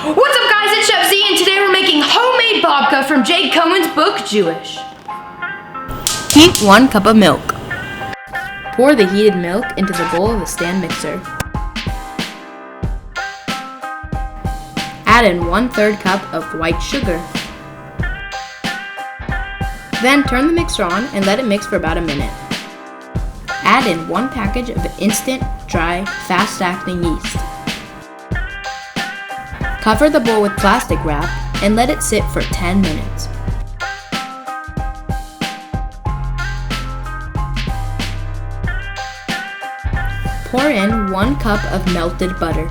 What's up guys, it's Chef Z and today we're making homemade babka from Jake Cohen's book, Jewish. Heat 1 cup of milk. Pour the heated milk into the bowl of the stand mixer. Add in 1/3 cup of white sugar. Then turn the mixer on and let it mix for about a minute. Add in 1 package of instant, dry, fast-acting yeast. Cover the bowl with plastic wrap and let it sit for 10 minutes. Pour in 1 cup of melted butter.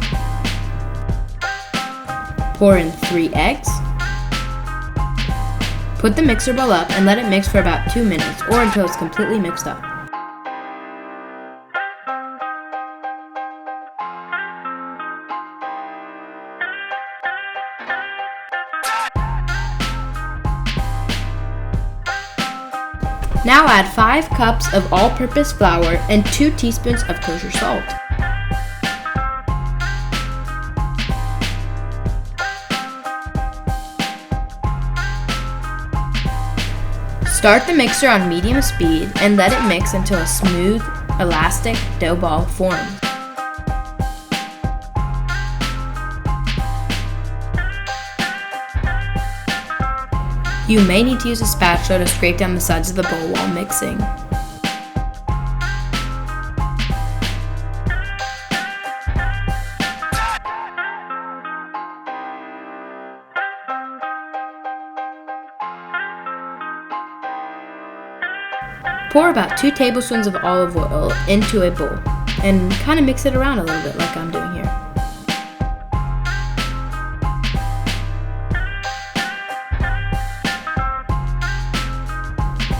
Pour in 3 eggs. Put the mixer bowl up and let it mix for about 2 minutes or until it's completely mixed up. Now add 5 cups of all-purpose flour and 2 teaspoons of kosher salt. Start the mixer on medium speed and let it mix until a smooth, elastic dough ball forms. You may need to use a spatula to scrape down the sides of the bowl while mixing. Pour about 2 tablespoons of olive oil into a bowl and kind of mix it around a little bit like I'm doing here.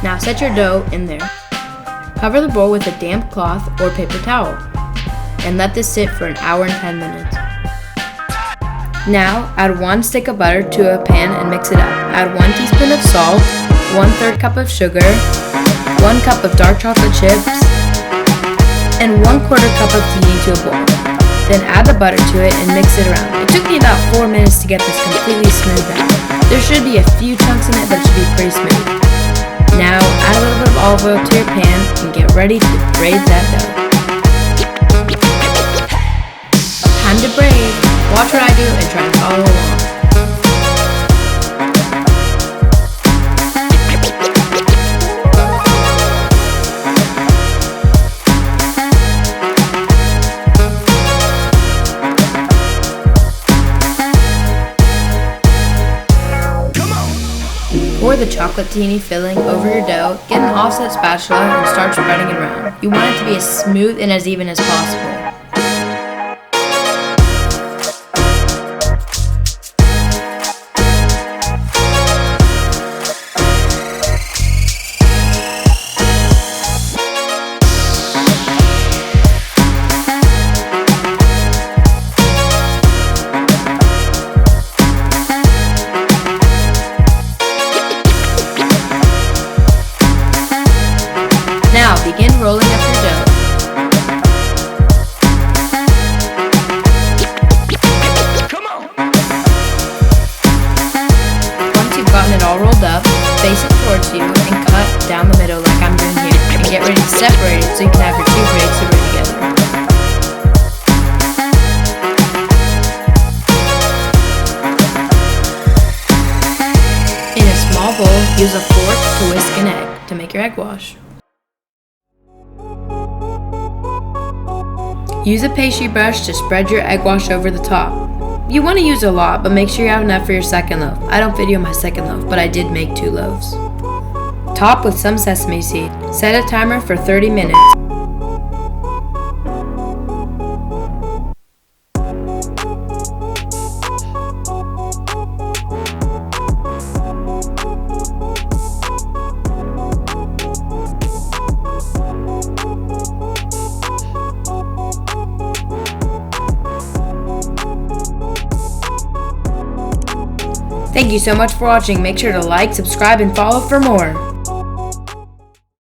Now set your dough in there. Cover the bowl with a damp cloth or paper towel and let this sit for an hour and 10 minutes. Now add 1 stick of butter to a pan and mix it up. Add 1 teaspoon of salt, 1/3 cup of sugar, 1 cup of dark chocolate chips, and 1/4 cup of ghee to a bowl. Then add the butter to it and mix it around. It took me about 4 minutes to get this completely smoothed out. There should be a few chunks in it, but it should be pretty smooth. Now add a little bit of olive oil to your pan and get ready to braid that dough. Time to braid. Watch what I do and try to follow along. Pour the chocolatini filling over your dough, get an offset spatula, and start spreading it around. You want it to be as smooth and as even as possible. Now begin rolling up your dough. Come on. Once you've gotten it all rolled up, face it towards you and cut down the middle like I'm doing here. And get ready to separate it so you can have your 2 breaks to roll together. In a small bowl, use a fork to whisk an egg to make your egg wash. Use a pastry brush to spread your egg wash over the top. You want to use a lot, but make sure you have enough for your second loaf. I don't video my second loaf, but I did make 2 loaves. Top with some sesame seed. Set a timer for 30 minutes. Thank you so much for watching. Make sure to like, subscribe, and follow for more.